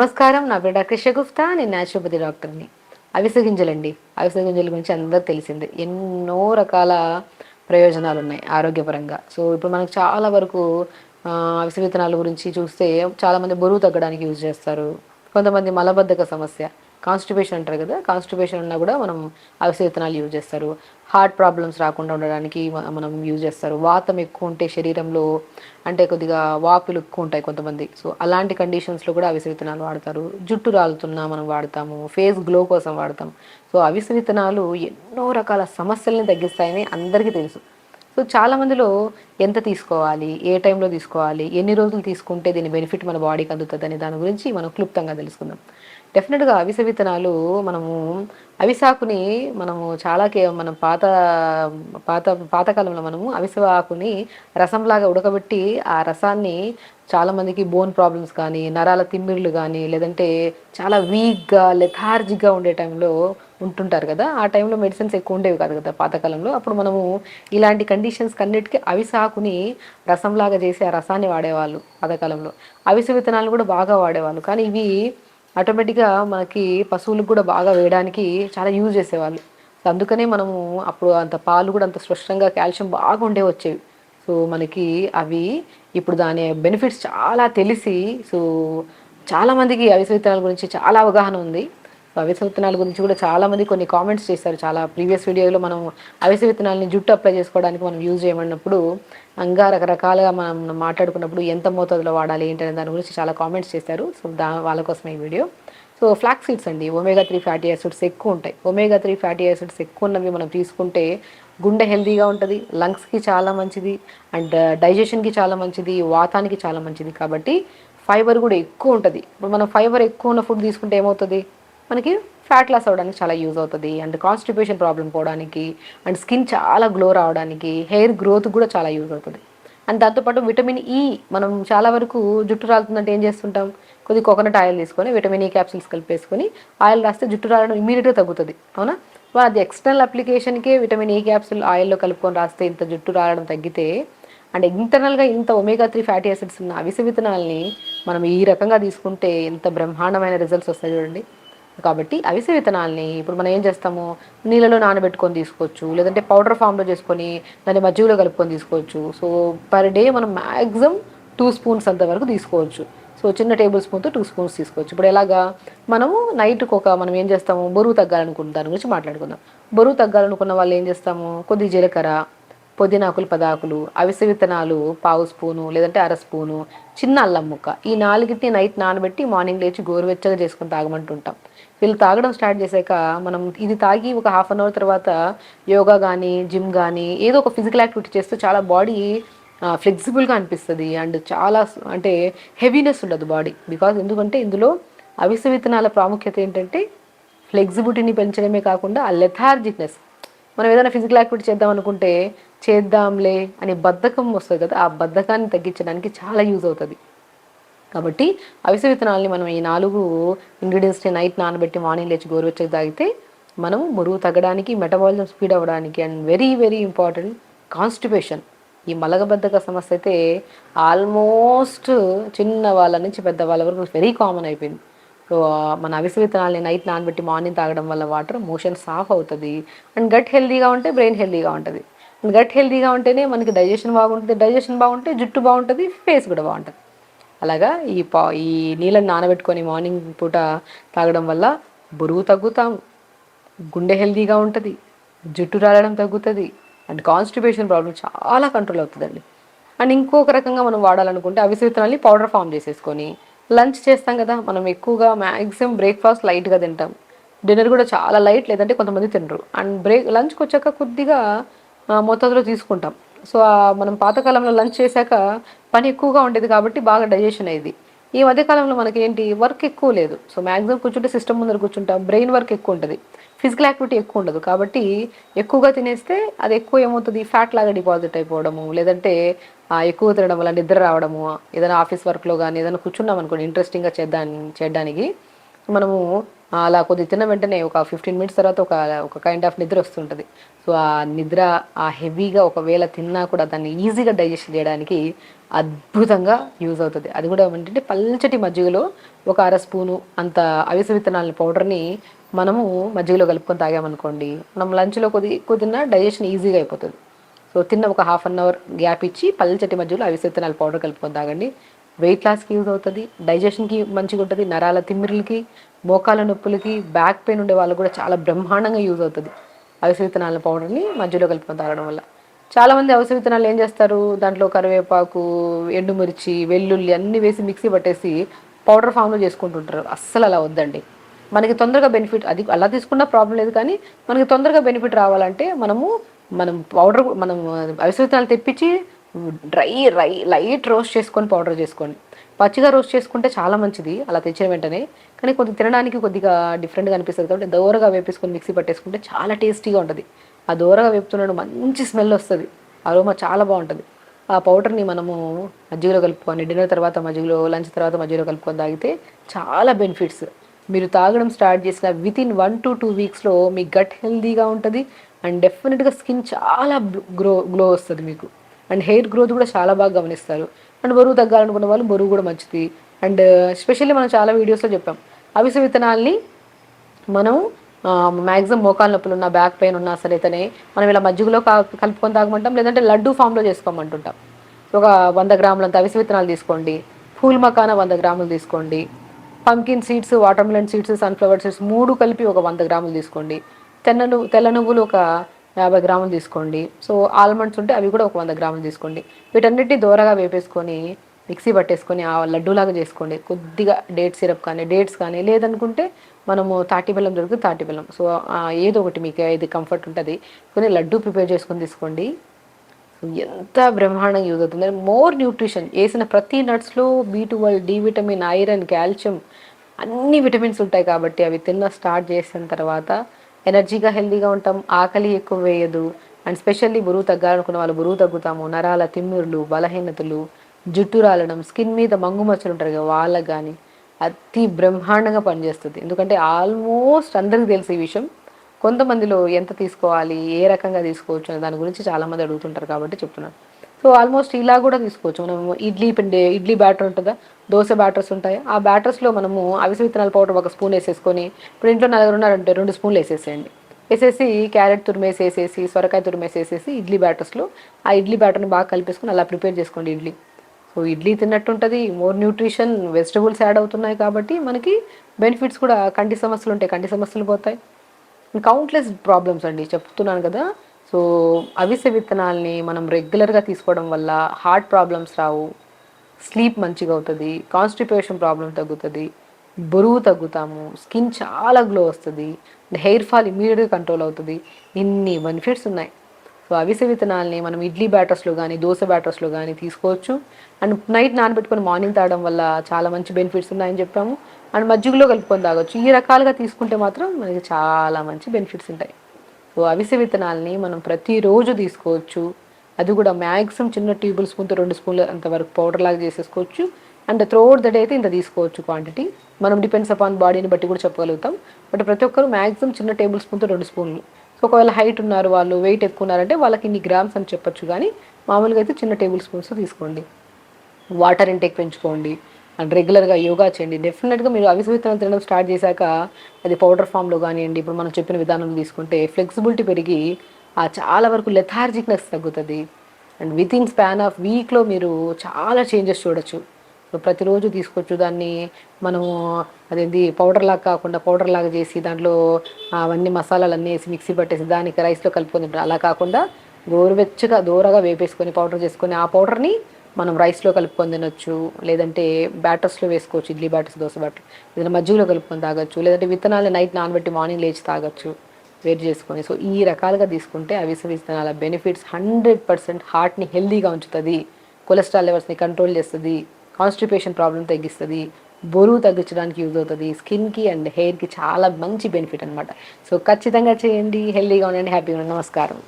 నమస్కారం. నా పేరు డాక్టర్ షగుఫ్తా. నేను న్యాచురోపతి డాక్టర్ని. అవిసె గింజలండి. అవిసె గింజల గురించి అందరికి తెలిసిందే. ఎన్నో రకాల ప్రయోజనాలున్నాయి ఆరోగ్యపరంగా. సో, ఇప్పుడు మనకు చాలా వరకు అవిసె విత్తనాల గురించి చూస్తే చాలామంది బరువు తగ్గడానికి యూజ్ చేస్తారు. కొంతమంది మలబద్ధక సమస్య, కాన్‌స్టిపేషన్ అంటారు కదా! కాన్‌స్టిపేషన్ ఉన్నా కూడా మనం అవిసె విత్తనాలు యూజ్ చేస్తారు. హార్ట్ ప్రాబ్లమ్స్ రాకుండా ఉండడానికి మనం యూజ్ చేస్తారు. వాతం ఎక్కువ ఉంటే శరీరంలో అంటే కొద్దిగా వాపులు ఎక్కువ ఉంటాయి కొంతమంది. సో, అలాంటి కండిషన్స్‌లో కూడా అవిసె విత్తనాలు వాడతారు. జుట్టు రాలుతున్నా మనం వాడతాము. ఫేస్ గ్లో కోసం వాడతాం. సో, అవిసె విత్తనాలు ఎన్నో రకాల సమస్యల్ని తగ్గిస్తాయని అందరికీ తెలుసు. సో, చాలా మందిలో ఎంత తీసుకోవాలి? ఏ టైంలో తీసుకోవాలి? ఎన్ని రోజులు తీసుకుంటే దీని బెనిఫిట్ మన బాడీకి అందుతదనే దాని గురించి మనం క్లుప్తంగా తెలుసుకుందాం. డెఫినెట్‌గా అవిసె విత్తనాలు మనము అవిసాకుని మనము చాలా మనం పాత పాతకాలంలో మనము అవిసె ఆకుని రసంలాగా ఉడకబెట్టి ఆ రసాన్ని చాలామందికి బోన్ ప్రాబ్లమ్స్ కానీ, నరాల తిమ్మిర్లు గానీ, లేదంటే చాలా వీక్‌గా, లెథార్జిక్‌గా ఉండే టైంలో ఉంటుంటారు కదా! ఆ టైంలో మెడిసిన్స్ ఎక్కువ ఉండేవి కాదు కదా పాతకాలంలో. అప్పుడు మనము ఇలాంటి కండిషన్స్‌కన్నిటికి అవిసె ఆకుని రసంలాగా చేసి ఆ రసాన్ని వాడేవాళ్ళు పాతకాలంలో. అవిసె విత్తనాలు కూడా బాగా వాడేవాళ్ళు. కానీ ఇవి ఆటోమేటిక్‌గా మనకి పశువులకు కూడా బాగా వేయడానికి చాలా యూజ్ చేసేవాళ్ళు. సో, అందుకనే మనము అప్పుడు అంత పాలు కూడా అంత స్పష్టంగా కాల్షియం బాగా ఉండేవి వచ్చేవి. సో, మనకి అవి ఇప్పుడు దాని బెనిఫిట్స్ చాలా తెలిసి సో, చాలామందికి అవిసె విత్తనాల గురించి చాలా అవగాహన ఉంది. సో, అవిసె విత్తనాల గురించి కూడా చాలామంది కొన్ని కామెంట్స్ చేశారు. చాలా ప్రీవియస్ వీడియోలో మనం అవిసె విత్తనాలని జుట్టు అప్లై చేసుకోవడానికి మనం యూజ్ చేయమన్నప్పుడు ఇంకా రకరకాలుగా మనం మాట్లాడుకున్నప్పుడు ఎంత మోతాదులో వాడాలి ఏంటనే దాని గురించి చాలా కామెంట్స్ చేశారు. సో, వాళ్ళ కోసమే ఈ వీడియో. సో, ఫ్లాక్స్ సీడ్స్ అండి. ఒమేగా 3 ఫ్యాటీ యాసిడ్స్ ఎక్కువ ఉంటాయి. ఒమేగా 3 ఫ్యాటీ యాసిడ్స్ ఎక్కువ ఉన్నవి మనం తీసుకుంటే గుండె హెల్తీగా ఉంటుంది. లంగ్స్‌కి చాలా మంచిది. అండ్ డైజెషన్‌కి చాలా మంచిది. వాతానికి చాలా మంచిది. కాబట్టి ఫైబర్ కూడా ఎక్కువ ఉంటది. ఇప్పుడు మనం ఫైబర్ ఎక్కువ ఉన్న ఫుడ్ తీసుకుంటే ఏమవుతది? మనకి ఫ్యాట్ లాస్ అవ్వడానికి చాలా యూజ్ అవుతది. అండ్ కాన్‌స్టిపేషన్ ప్రాబ్లమ్ పోవడానికి, అండ్ స్కిన్ చాలా గ్లో రావడానికి, హెయిర్ గ్రోత్‌కి కూడా చాలా యూజ్ అవుతది. అండ్ దాంతో పాటు విటమిన్ ఇ మనం చాలా వరకు జుట్టు రాలుతుందంటే ఏం చేస్తుంటాం? కొద్దిగా కోకోనట్ ఆయిల్ తీసుకొని విటమిన్ ఇ క్యాప్సూల్స్ కలిపేసుకొని ఆయిల్ రాస్తే జుట్టు రాలడం ఇమ్మీడియేట్‌గా తగ్గుతది. అవునా? అది ఎక్స్టర్నల్ అప్లికేషన్‌కే విటమిన్ ఇ క్యాప్సూల్ ఆయిల్‌లో కలుపుకొని రాస్తే ఇంత జుట్టు రాలడం తగ్గితే అండ్ ఇంటర్నల్‌గా ఇంత ఒమేగా 3 ఫ్యాటీ యాసిడ్స్ ఉన్న అవిసె విత్తనాల్ని మనం ఈ రకంగా తీసుకుంటే ఎంత బ్రహ్మాండమైన రిజల్ట్స్ వస్తాయి చూడండి. కాబట్టి అవిసె విత్తనాల్ని ఇప్పుడు మనం ఏం చేస్తాము, నీళ్ళలో నానబెట్టుకొని తీసుకోవచ్చు. లేదంటే పౌడర్ ఫామ్‌లో చేసుకొని దాన్ని మజ్జిగలో కలుపుకొని తీసుకోవచ్చు. సో, పర్ డే మనం మాక్సిమం 2 స్పూన్స్ అంత వరకు తీసుకోవచ్చు. సో, చిన్న టేబుల్ స్పూన్‌తో 2 స్పూన్స్ తీసుకోవచ్చు. ఇప్పుడు ఎలాగా మనము మనం ఏం చేస్తాము, బరువు తగ్గాలనుకున్న దాని గురించి మాట్లాడుకుందాం. బరువు తగ్గాలనుకున్న వాళ్ళు ఏం చేస్తాము, కొద్దిగా జీలకర్ర, పుదీనాకులు 10 ఆకులు, అవిసె విత్తనాలు పావు స్పూను లేదంటే అర స్పూను, చిన్న అల్లం ముక్క. ఈ నాలుగిటిని నైట్ నానబెట్టి మార్నింగ్ లేచి గోరువెచ్చగా చేసుకొని తాగమంటుంటాం. వీళ్ళు తాగడం స్టార్ట్ చేశాక మనం ఇది తాగి ఒక హాఫ్ అన్ అవర్ తర్వాత యోగా కానీ, జిమ్ కానీ ఏదో ఒక ఫిజికల్ యాక్టివిటీ చేస్తే చాలా బాడీ ఫ్లెక్సిబుల్గా అనిపిస్తుంది. అండ్ చాలా అంటే హెవీనెస్ ఉండదు బాడీ. ఎందుకంటే ఇందులో అవిసె విత్తనాల ప్రాముఖ్యత ఏంటంటే ఫ్లెక్సిబిలిటీని పెంచడమే కాకుండా ఆ లెథార్జిక్నెస్, మనం ఏదైనా ఫిజికల్ యాక్టివిటీ చేద్దాం అనుకుంటే చేద్దాంలే అనే బద్ధకం వస్తుంది కదా, ఆ బద్ధకాన్ని తగ్గించడానికి చాలా యూజ్ అవుతుంది. కాబట్టి అవిసె విత్తనాలని మనం ఈ 4 ఇంగ్రీడియంట్స్ని నైట్ నానబెట్టి మార్నింగ్ లేచి గోరువెచ్చగా తాగితే మనం బరువు తగ్గడానికి, మెటబాలిజం స్పీడ్ అవ్వడానికి, and very very important constipation, ఈ మలబద్ధక సమస్య అయితే ఆల్మోస్ట్ చిన్న వాళ్ళ నుంచి పెద్దవాళ్ళ వరకు వెరీ కామన్ అయిపోయింది. సో, మన అవిసె విత్తనాలని నైట్ నానబెట్టి మార్నింగ్ తాగడం వల్ల వాటర్ మోషన్ సాఫ్ అవుతుంది. అండ్ గట్ హెల్తీగా ఉంటే బ్రెయిన్ హెల్తీగా ఉంటుంది. గట్ హెల్తీగా ఉంటేనే మనకి డైజెషన్ బాగుంటుంది. డైజెషన్ బాగుంటే జుట్టు బాగుంటుంది, ఫేస్ కూడా బాగుంటుంది. అలాగా ఈ నీళ్ళని నానబెట్టుకొని మార్నింగ్ పూట తాగడం వల్ల బరువు తగ్గుతాం, గుండె హెల్తీగా ఉంటుంది, జుట్టు రాలడం తగ్గుతుంది, అండ్ కాన్స్టిపేషన్ ప్రాబ్లం చాలా కంట్రోల్ అవుతుందండి. అండ్ ఇంకొక రకంగా మనం వాడాలనుకుంటే అవిసె విత్తనాల్ని పౌడర్ ఫామ్ చేసేసుకొని లంచ్ చేస్తాం కదా, మనం ఎక్కువగా మ్యాక్సిమం బ్రేక్ఫాస్ట్ లైట్గా తింటాం, డిన్నర్ కూడా చాలా లైట్, లేదంటే కొంతమంది తినరు. అండ్ లంచ్కి వచ్చాక కొద్దిగా మోతాదులో తీసుకుంటాం. సో, మనం పాతకాలంలో లంచ్ చేశాక పని ఎక్కువగా ఉండేది కాబట్టి బాగా డైజెషన్ అయ్యేది. ఈ మధ్యకాలంలో మనకేంటి వర్క్ ఎక్కువ లేదు. సో, మ్యాక్సిమం కూర్చుంటే సిస్టమ్ ముందర కూర్చుంటాం, బ్రెయిన్ వర్క్ ఎక్కువ ఉంటుంది, ఫిజికల్ యాక్టివిటీ ఎక్కువ ఉండదు. కాబట్టి ఎక్కువగా తినేస్తే అది ఎక్కువ ఏమవుతుంది, ఫ్యాట్ లాగా డిపాజిట్ అయిపోవడము, లేదంటే ఎక్కువ తినడం వల్ల నిద్ర రావడము, ఏదైనా ఆఫీస్ వర్క్లో కానీ ఏదైనా కూర్చున్నాం అనుకోండి ఇంట్రెస్టింగ్గా చేయడానికి మనము అలా కొద్దిగా తిన్న వెంటనే ఒక 15 మినిట్స్ తర్వాత ఒక కైండ్ ఆఫ్ నిద్ర వస్తుంటుంది. సో ఆ నిద్ర ఆ హెవీగా ఒకవేళ తిన్నా కూడా దాన్ని ఈజీగా డైజెస్ట్ చేయడానికి అద్భుతంగా యూజ్ అవుతుంది. అది కూడా ఏంటంటే పల్చటి మజ్జిగలో ఒక అర స్పూను అంత అవిసె విత్తనాల పౌడర్ని మనము మజ్జిగలో కలుపుకొని తాగామనుకోండి, మనం లంచ్లో కొద్దిగా డైజెషన్ ఈజీగా అయిపోతుంది. సో తిన్న ఒక హాఫ్ అన్ అవర్ గ్యాప్ ఇచ్చి పల్చటి మధ్యలో అవిసె విత్తనాల పౌడర్ కలుపుకొని తాగండి. వెయిట్ లాస్కి యూజ్ అవుతుంది, డైజెషన్కి మంచిగా ఉంటుంది, నరాల తిమ్మిరులకి, మోకాల నొప్పులకి, బ్యాక్ పెయిన్ ఉండే వాళ్ళకు కూడా చాలా బ్రహ్మాండంగా యూజ్ అవుతుంది అవిసె విత్తనాల పౌడర్ని మధ్యలో కలుపుకొని తాగడం వల్ల. చాలామంది అవిసె విత్తనాలు ఏం చేస్తారు, దాంట్లో కరివేపాకు, ఎండుమిర్చి, వెల్లుల్లి అన్నీ వేసి మిక్సీ పట్టేసి పౌడర్ ఫామ్లో చేసుకుంటుంటారు. అస్సలు అలా వద్దండి. మనకి తొందరగా బెనిఫిట్, అది అలా తీసుకున్న ప్రాబ్లం లేదు, కానీ మనకి తొందరగా బెనిఫిట్ రావాలంటే మనం అవిసె విత్తనాలు తెప్పించి లైట్ రోస్ట్ చేసుకొని పౌడర్ చేసుకోండి. పచ్చిగా రోస్ట్ చేసుకుంటే చాలా మంచిది అలా తెచ్చిన వెంటనే, కానీ కొద్దిగా తినడానికి కొద్దిగా డిఫరెంట్గా అనిపిస్తుంది కాబట్టి దోరగా వేపేసుకొని మిక్సీ పట్టేసుకుంటే చాలా టేస్టీగా ఉంటుంది. ఆ దోరగా వేపుతున్నాడు మంచి స్మెల్ వస్తుంది, అరోమా చాలా బాగుంటుంది. ఆ పౌడర్ని మనము మజ్జిగలో కలుపుకొని డిన్నర్ తర్వాత మజ్జిగలో, లంచ్ తర్వాత మజ్జిగలో కలుపుకొని తాగితే చాలా బెనిఫిట్స్. మీరు తాగడం స్టార్ట్ చేసిన వితిన్ 1 to 2 వీక్స్లో మీ గట్ హెల్దీగా ఉంటుంది అండ్ డెఫినెట్గా స్కిన్ చాలా గ్లో వస్తుంది మీకు. అండ్ హెయిర్ గ్రోత్ కూడా చాలా బాగా గమనిస్తారు. అండ్ బరువు తగ్గాలనుకున్న వాళ్ళు బరువు కూడా మంచిది. అండ్ ఎస్పెషల్లీ మనం చాలా వీడియోస్లో చెప్పాం, అవిసె విత్తనాల్ని మనం మ్యాక్సిమం మోకాల నొప్పులు ఉన్నా, బ్యాక్ పెయిన్ ఉన్నా సరేతనే మనం ఇలా మజ్జిగలో కలుపుకొని తాగమంటాం, లేదంటే లడ్డూ ఫామ్లో చేసుకోమంటుంటాం. ఒక 100 గ్రాములంత అవిసె విత్తనాలు తీసుకోండి, ఫూల్ మకానా 100 గ్రాములు తీసుకోండి, pumpkin seeds, water melon seeds, sunflower seeds 3 కలిపి ఒక 100 గ్రాములు తీసుకోండి, తెల్ల నువ్వులు ఒక 50 గ్రాములు తీసుకోండి. సో ఆల్మండ్స్ ఉంటే అవి కూడా ఒక 100 గ్రాములు తీసుకోండి. వీటన్నిటిని దోరగా వేపేసుకొని మిక్సీ పట్టేసుకొని ఆ లడ్డూలాగా చేసుకోండి. కొద్దిగా డేట్స్ కానీ లేదనుకుంటే మనము తాటి బెల్లం దొరుకుతుంది, తాటి బెల్లం. సో ఏదో ఒకటి మీకు ఏది కంఫర్ట్ ఉంటుంది కొన్ని లడ్డూ ప్రిపేర్ చేసుకొని తీసుకోండి. ఎంత బ్రహ్మాండంగా యూజ్ అవుతుంది. మోర్ న్యూట్రిషన్ వేసిన ప్రతి నట్స్లో B12, D vitamin, iron, calcium అన్ని విటమిన్స్ ఉంటాయి కాబట్టి అవి స్టార్ట్ చేసిన తర్వాత ఎనర్జీగా హెల్తీగా ఉంటాం, ఆకలి ఎక్కువ వేయదు. అండ్ స్పెషల్లీ బరువు తగ్గాలనుకున్న వాళ్ళు బరువు తగ్గుతాము. నరాల తిమ్మిర్లు, బలహీనతలు, జుట్టు రాలడం, స్కిన్ మీద మంగు మచ్చలు ఉంటారు కదా వాళ్ళకి కానీ అతి బ్రహ్మాండంగా పనిచేస్తుంది. ఎందుకంటే ఆల్మోస్ట్ అందరికీ తెలిసి ఈ విషయం, కొంతమందిలో ఎంత తీసుకోవాలి, ఏ రకంగా తీసుకోవచ్చు అనే దాని గురించి చాలామంది అడుగుతుంటారు కాబట్టి చెప్తున్నాను. సో ఆల్మోస్ట్ ఇలా కూడా తీసుకోవచ్చు. మనము ఇడ్లీ బ్యాటర్ ఉంటుందా, దోశ బ్యాటర్స్ ఉంటాయి, ఆ బ్యాటర్స్లో మనము అవిసె విత్తనాల పౌడర్ 1 స్పూన్ వేసేసుకొని, ఇప్పుడు ఇంట్లో 4 ఉన్నారంటే 2 స్పూన్లు వేసేసేయండి. వేసేసి క్యారెట్ తురిమేసేసేసి, సొరకాయ తురిమేసేసేసి ఇడ్లీ బ్యాటర్స్లో ఆ ఇడ్లీ బ్యాటర్ని బాగా కలిపేసుకొని అలా ప్రిపేర్ చేసుకోండి ఇడ్లీ. సో ఇడ్లీ తిన్నట్టు ఉంటుంది, మోర్ న్యూట్రిషన్, వెజిటబుల్స్ యాడ్ అవుతున్నాయి కాబట్టి మనకి బెనిఫిట్స్ కూడా. కంటి సమస్యలు ఉంటాయి, కంటి సమస్యలు పోతాయి. కౌంట్లెస్ ప్రాబ్లమ్స్ అండి చెప్తున్నాను కదా. సో అవిసె విత్తనాల్ని మనం రెగ్యులర్గా తీసుకోవడం వల్ల హార్ట్ ప్రాబ్లమ్స్ రావు, స్లీప్ మంచిగా అవుతుంది, కాన్స్టిపేషన్ ప్రాబ్లం తగ్గుతుంది, బరువు తగ్గుతాము, స్కిన్ చాలా గ్లో వస్తుంది, హెయిర్ ఫాల్ ఇమీడియట్గా కంట్రోల్ అవుతుంది. ఇన్ని బెనిఫిట్స్ ఉన్నాయి. సో అవిసె విత్తనాల్ని మనం ఇడ్లీ బ్యాటర్స్లో కానీ దోశ బ్యాటర్స్లో కానీ తీసుకోవచ్చు. అండ్ నైట్ నానబెట్టుకొని మార్నింగ్ తాగడం వల్ల చాలా మంచి బెనిఫిట్స్ ఉన్నాయని చెప్పాము. అండ్ మజ్జిగలో కలుపుకొని తాగొచ్చు. ఈ రకాలుగా తీసుకుంటే మాత్రం మనకి చాలా మంచి బెనిఫిట్స్ ఉంటాయి. సో అవిసె విత్తనాల్ని మనం ప్రతిరోజు తీసుకోవచ్చు. అది కూడా మ్యాక్సిమం చిన్న టేబుల్ స్పూన్తో 2 స్పూన్లు అంతవరకు పౌడర్ లాగా చేసేసుకోవచ్చు. అండ్ త్రూఅవుట్ ద డే అయితే ఇంత తీసుకోవచ్చు క్వాంటిటీ. మనం డిపెండ్స్ అపాన్ బాడీని బట్టి కూడా చెప్పగలుగుతాం. బట్ ప్రతి ఒక్కరు మ్యాక్సిమం చిన్న టేబుల్ స్పూన్తో 2 స్పూన్లు. సో ఒకవేళ హైట్ ఉన్నారు, వాళ్ళు వెయిట్ ఎక్కువ ఉన్నారంటే వాళ్ళకి ఇన్ని గ్రామ్స్ అని చెప్పొచ్చు, కానీ మామూలుగా అయితే చిన్న టేబుల్ స్పూన్స్తో తీసుకోండి. వాటర్ ఇంటేక్ పెంచుకోండి అండ్ రెగ్యులర్గా యోగా చేయండి. డెఫినెట్గా మీరు అవిసె విత్తనాలు తినడం స్టార్ట్ చేశాక అది పౌడర్ ఫామ్లో కానివ్వండి, ఇప్పుడు మనం చెప్పిన విధానం తీసుకుంటే ఫ్లెక్సిబిలిటీ పెరిగి చాలా వరకు లెథార్జిక్నెస్ తగ్గుతుంది. అండ్ వితిన్ స్పాన్ ఆఫ్ వీక్లో మీరు చాలా చేంజెస్ చూడొచ్చు. సో ప్రతిరోజు తీసుకోవచ్చు. దాన్ని మనము అదేంటి పౌడర్ లాగా కాకుండా పౌడర్ లాగా చేసి దాంట్లో అవన్నీ మసాలాలు అన్నీ వేసి మిక్సీ పట్టేసి దానికి రైస్లో కలుపుకొని అలా కాకుండా గోరువెచ్చగా దూరగా వేపేసుకొని పౌడర్ చేసుకొని ఆ పౌడర్ని మనం రైస్లో కలుపుకొని తినొచ్చు, లేదంటే బ్యాటర్స్లో వేసుకోవచ్చు, ఇడ్లీ బ్యాటర్స్, దోశ బ్యాటర్, ఏదైనా మజ్జిగలో కలుపుకొని తాగొచ్చు, లేదంటే విత్తనాలు నైట్ నానబెట్టి మార్నింగ్ లేచి తాగొచ్చు వేడి చేసుకొని. సో ఈ రకాలుగా తీసుకుంటే అవిసె విత్తనాల బెనిఫిట్స్ 100% హార్ట్ని హెల్దీగా ఉంచుతుంది, కొలెస్ట్రాల్ లెవెల్స్ని కంట్రోల్ చేస్తుంది, కాన్స్టిపేషన్ ప్రాబ్లం తగ్గిస్తుంది, బరువు తగ్గించడానికి యూజ్ అవుతుంది, స్కిన్కి అండ్ హెయిర్కి చాలా మంచి బెనిఫిట్ అనమాట. సో ఖచ్చితంగా చేయండి, హెల్దీగా ఉండండి, హ్యాపీగా ఉండండి. నమస్కారం.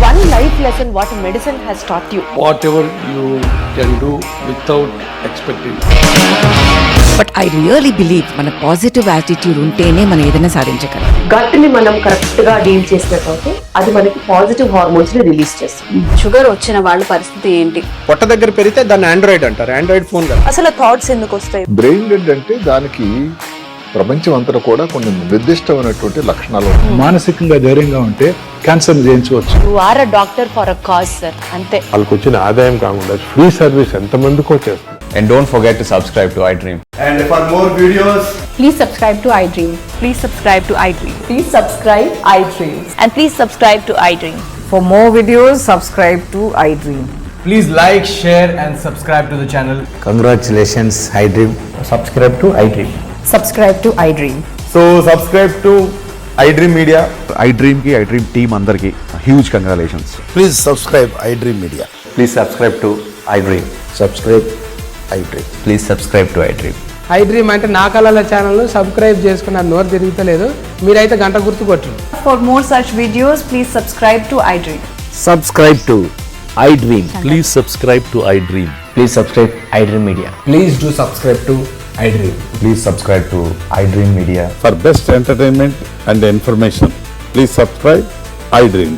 One life lesson what medicine has taught you. Whatever you can do without expecting. But I really believe మన పాజిటివ్ యాటిట్యూడ్ ఉంటేనే మనం ఏదైనా సాధించగలం. గట్ ని మనం కరెక్ట్ గా డీల్ చేసినట్లయితే అది మనకి పాజిటివ్ హార్మోన్స్ ని రిలీజ్ చేస్తుంది. షుగర్ వచ్చిన వాళ్ళ పరిస్థితి ఏంటి? పొట్ట దగ్గర పెరిగితే దాన్ని ఆండ్రాయిడ్ అంటారు, ఆండ్రాయిడ్ ఫోన్ కాదు. అసలు థాట్స్ ఎందుకు వస్తాయి? బ్రెయిన్ డెడ్ అంటే దానికి ప్రపంచం అంతా కూడా కొన్ని నిర్దిష్టమైనటువంటి లక్షణాలు ఉన్నాయి. మానసికంగా ధైర్యంగా ఉంటే క్యాన్సర్ జయించవచ్చు. You are a doctor for a cause sir, అంతే. వాళ్ళకి వచ్చిన ఆదాయం కాకుండా ఫ్రీ సర్వీస్ ఎంతమందికో చేస్తుంది. And don't forget to subscribe to iDream. And for more videos, please subscribe to iDream. Please subscribe to iDream. Please subscribe iDream. And please subscribe to iDream. For more videos, subscribe to iDream. please like, share and subscribe to the channel. Congratulations, iDream. Subscribe to iDream. Subscribe to iDream. So subscribe to iDream media. iDream ki iDream team andarki huge congratulations. Please subscribe iDream media. Please subscribe to iDream. Subscribe iDream. Please subscribe to iDream. iDream అంటే నా కళల channel subscribe చేసుకున్న నోరు తిరుగుతలేదు, మీరైతే గంట గుర్తు కొట్టండి. For more such videos, please subscribe to iDream. Subscribe to iDream. Please subscribe to iDream. Please subscribe iDream Media. Please do subscribe to iDream. Please subscribe to iDream Media. For best entertainment and information please subscribe iDream.